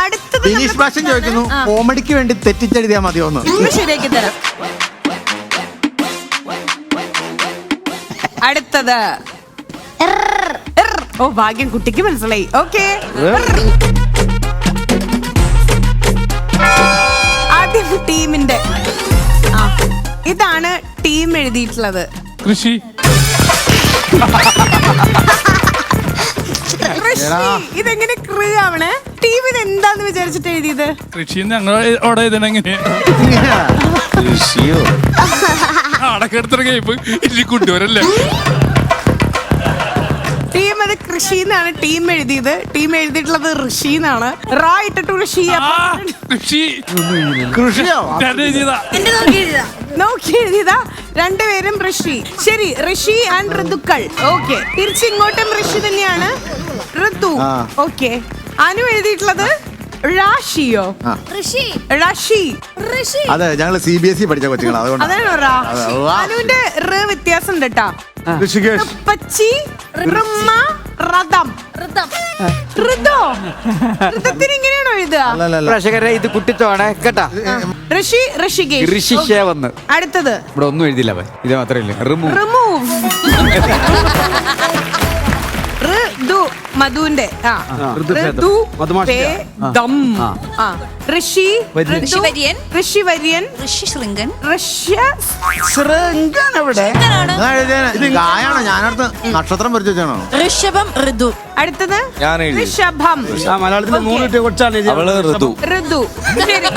അടുത്തത് ബിനീഷ് ഭാഷൻ ചോദിക്കുന്നു കോമഡിക്ക് വേണ്ടി തെറ്റിച്ചെഴുതിയാ മതിയോന്ന്. ശരിയാക്കി തരാം. അടുത്തത് ഓ ഭാഗ്യം, കുട്ടിക്ക് മനസ്സിലായി. ഓക്കെ, ആദ്യം ടീമിന്റെ ഇതാണ് ടീം എഴുതിയിട്ടുള്ളത്. കൃഷി. ഇതെങ്ങനെ ക്രീ ആവണേ? ടീം ഇത് എന്താന്ന് വിചാരിച്ചിട്ട് എഴുതിയത്? കൃഷി ഞങ്ങൾ അവിടെ എഴുതണെങ്ങനെ അടക്കെടുത്ത കേപ്പ് ഇല്ലി കൊണ്ടുവരല്ലേ. ടീം അത് കൃഷി എന്നാണ് ടീം എഴുതിയത്. ടീം എഴുതിയിട്ടുള്ളത് ഋഷി എന്നാണ്. റാ ഇട്ടിട്ട് ഋഷി. കൃഷിയോ നോക്കി എഴുതിയതാ. രണ്ടുപേരും ഋഷി. ശരി, ഋഷി ആൻഡ് ഋതുക്കൾ. ഓക്കെ, തിരിച്ചിങ്ങോട്ടും ഋഷി തന്നെയാണ്. ഋതു. ഓക്കെ, അനു എഴുതിയിട്ടുള്ളത് റാഷിയോ? ഋഷി. അതെ, ഞങ്ങള് CBSE പഠിച്ച കൊച്ചുങ്ങൾ, അതുകൊണ്ട് അതാണോ റാ? അനുവിന്റെ വ്യത്യാസം ഉണ്ട് കേട്ടാ. ഋഷികേഷ്, പച്ചി, ഋമ്മ, റഥം. ഋതത്തിന് ഇങ്ങനെയാണോ എഴുതുക? പ്രേക്ഷകരെ ഇത് കുട്ടിത്തോണേ കേട്ടാ. ഋഷി, ഋഷികേഷ്. ഋഷിഷേ വന്ന് അടുത്തത് ഇവിടെ ഒന്നും എഴുതില്ല. ഇത് മാത്രമേ റിമൂവ്. ഋതു മധുവിന്റെ ഋതു ഭേദം. ഋഷി, ഋഷിവര്യൻ, ഋഷ്യശൃംഗൻ. എവിടെ ഇത് ഗായാണോ? ഞാനടുത്ത് നക്ഷത്രം പരിചോ? ഋഷഭം, ഋതു. അടുത്തത് ഋഷഭം. ഋതു. ശരി,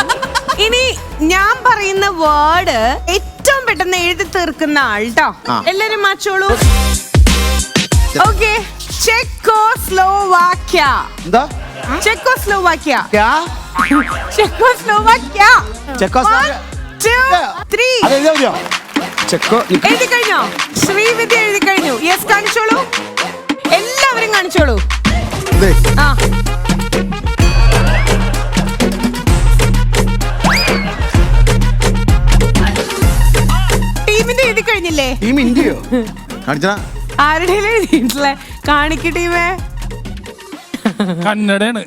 ഇനി ഞാൻ പറയുന്ന വേർഡ് ഏറ്റവും പെട്ടെന്ന് എഴുതി തീർക്കുന്ന ആൾട്ടോ. എല്ലാരും മാച്ചോളൂ. ഓക്കെ, ചെക്കോസ്ലോവാക്യ. എന്താ? ചെക്കോസ്ലോവാക്യ. 1 2 3 എഴുതി കഴിഞ്ഞോ? ശ്രീവിദ്യ എഴുതി കഴിഞ്ഞു. യെസ്, കാണിച്ചോളൂ. എല്ലാവരും കാണിച്ചോളൂ. ടീമിന്റെ എഴുതി കഴിഞ്ഞില്ലേ? ടീം ഇന്ത്യയോ? കാണിച്ചാ ആരുടെ എഴുതിയിട്ടില്ലേ? കാണിക്ക് ടീമേ. കന്നഡയാണ്.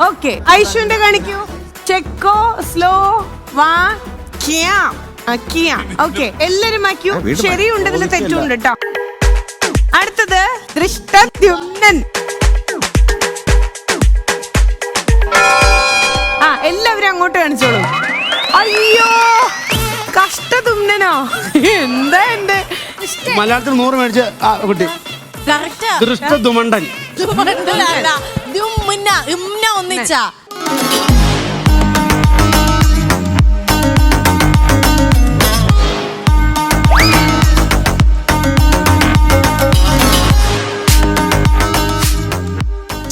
ഓക്കെ, ഐശുവിന്റെ കാണിക്കൂ. ചെക്കോ സ്ലോ വാ ഓക്കെ, എല്ലാരും ആക്കിയോ? ശരിയുണ്ട്, ഇതിൽ തെറ്റുണ്ട് കേട്ടോ. അടുത്തത് ദൃഷ്ടദ്യുമ്നൻ. എല്ലാവരും അങ്ങോട്ട് കാണിച്ചോളൂ. അയ്യോ, കഷ്ടതുമ്നനോ? എന്താ എന്റെ മലയാളത്തിൽ 100 മേടിച്ച് കുട്ടി ദൃഷ്ടദുമണ്ടൻ. ഒന്നിച്ചാ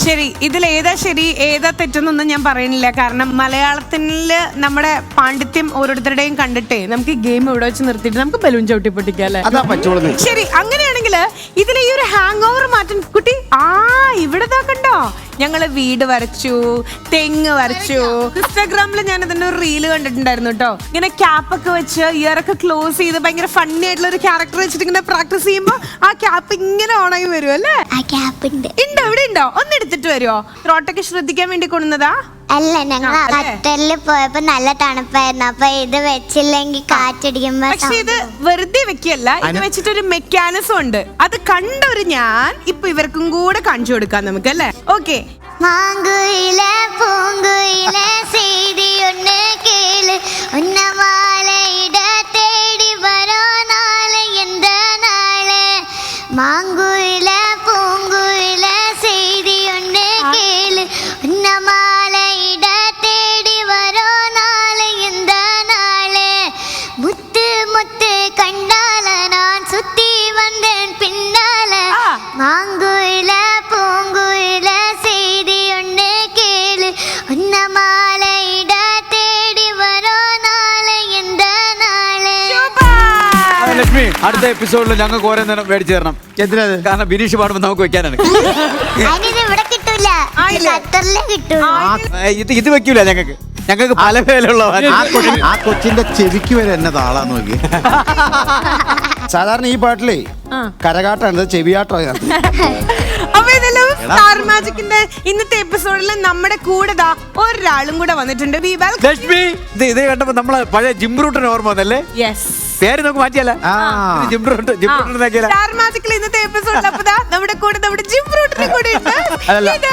ശരി, ഇതിൽ ഏതാ ശരി ഏതാ തെറ്റെന്നൊന്നും ഞാൻ പറയുന്നില്ല. കാരണം മലയാളത്തില് നമ്മുടെ പാണ്ഡിത്യം ഓരോരുത്തരുടെയും കണ്ടിട്ടേ നമുക്ക് ഈ ഗെയിം ഇവിടെ വെച്ച് നിർത്തിയിട്ട് നമുക്ക് ബലൂൺ ചവിട്ടി പൊട്ടിക്കാല്ലേ. ശരി, അങ്ങനെയാണെങ്കിൽ ഇതിലെ ഈ ഒരു ഹാങ് ഓവർ മാറ്റാൻ കുട്ടി ഇവിടെ കണ്ടോ, ഞങ്ങള് വീട് വരച്ചു, തെങ്ങ് വരച്ചു. ഇൻസ്റ്റാഗ്രാമിൽ ഞാൻ അതിന്റെ ഒരു റീല് കണ്ടിട്ടുണ്ടായിരുന്നു കേട്ടോ. ഇങ്ങനെ ക്യാപ്പൊക്കെ വെച്ച് ഇയറൊക്കെ ക്ലോസ് ചെയ്ത് ഭയങ്കര ഫണ്ണി ആയിട്ടുള്ള ഒരു ക്യാരക്ടർ വെച്ചിട്ട് ഇങ്ങനെ പ്രാക്ടീസ് ചെയ്യുമ്പോ ആ ക്യാപ്പ് ഇങ്ങനെ ഓണായി വരും അല്ലേ? ഉണ്ടോ? ഇവിടെ ഉണ്ടോ? ഒന്ന് എടുത്തിട്ട് വരുമോ? ത്രോട്ടൊക്കെ ശ്രദ്ധിക്കാൻ വേണ്ടി കൊണ്ടുവന്നതാ? അല്ല, ഞങ്ങൾ ഹോട്ടലിൽ പോയപ്പോ നല്ല തണുപ്പായിരുന്നു. അപ്പൊ ഇത് വെച്ചില്ലെങ്കിൽ കാറ്റടിക്കുമ്പോ. പക്ഷെ ഇത് വെറുതെ വെക്കല്ല, ഇത് വെച്ചിട്ടൊരു മെക്കാനിസം ഉണ്ട്. അത് കണ്ടൊരു ഞാൻ ഇപ്പൊ ഇവർക്കും കൂടെ കാണിച്ചു കൊടുക്കാം നമുക്ക് അല്ലേ? ഓക്കെ. മാങ്കുയില പൂങ്കുയില ചെയ്തി ഒന്ന് കേള്, ഉന്നമാലയിട തേടി വരോ നാളെ എന്ത നാളെ. മാങ്കുയില പൂങ്കുയില ചെയ്തി ഒന്ന് കേള്, ഉന്നമാലയിട തേടി വരോ നാളെ എന്ത നാളെ. മുത്ത് മുത്ത് കണ്ടാല ഞാൻ സുത്തി വന്നേൻ പിന്നാല. മാങ്കുയില പൂങ്കുയില ചെയ്തി ഒന്ന് കേള്, ഉന്നമാലയിട തേടി വരോ നാളെ എന്ത നാളെ. ലക്ഷ്മി, അടുത്ത എപ്പിസോഡിൽ ഞങ്ങൾക്ക് ഓരോ നേരം മേടിച്ചു തരണം. എന്തിനാ? കാരണം ബിനീഷ് പാടുമ്പോൾ നമുക്ക് വെക്കാനാണ്. ഇവിടെ കിട്ടൂല, ഖത്തറിലെ കിട്ടൂ. ഇത് വെക്കൂല ഞങ്ങൾക്ക് പല പേരുള്ള ആ കൊച്ചിന്റെ ചെവിക്ക് വരെ എന്നെ താളാന്ന് നോക്കി. സാധാരണ ഈ പാട്ടിലേ കരകാട്ടാണ്, ചെവിയാട്ടം. അപ്പൊ ഇതിൽ സ്റ്റാർ മാജിക്കിന്റെ ഇന്നത്തെ എപ്പിസോഡിൽ നമ്മുടെ കൂടെ ദാ ഒരാളും കൂടെ വന്നിട്ടുണ്ട്. We welcome- ലക്ഷ്മി ഇത് കണ്ടപ്പോ നമ്മളെ പഴയ ജിം റൂട്ടിന് ഓർമ്മ വന്നല്ലേ? Yes. പേര് നമുക്ക് മാറ്റിയല്ല, ജിം റൂട്ട് സ്റ്റാർ മാജിക്കിൽ ഇന്നത്തെ എപ്പിസോഡിൽ അപ്പൊ ദാ നമ്മുടെ കൂടെ നമ്മുടെ ജിം റൂട്ടിന് കൂടെ ഉണ്ട്. അല്ലല്ല. ഇത്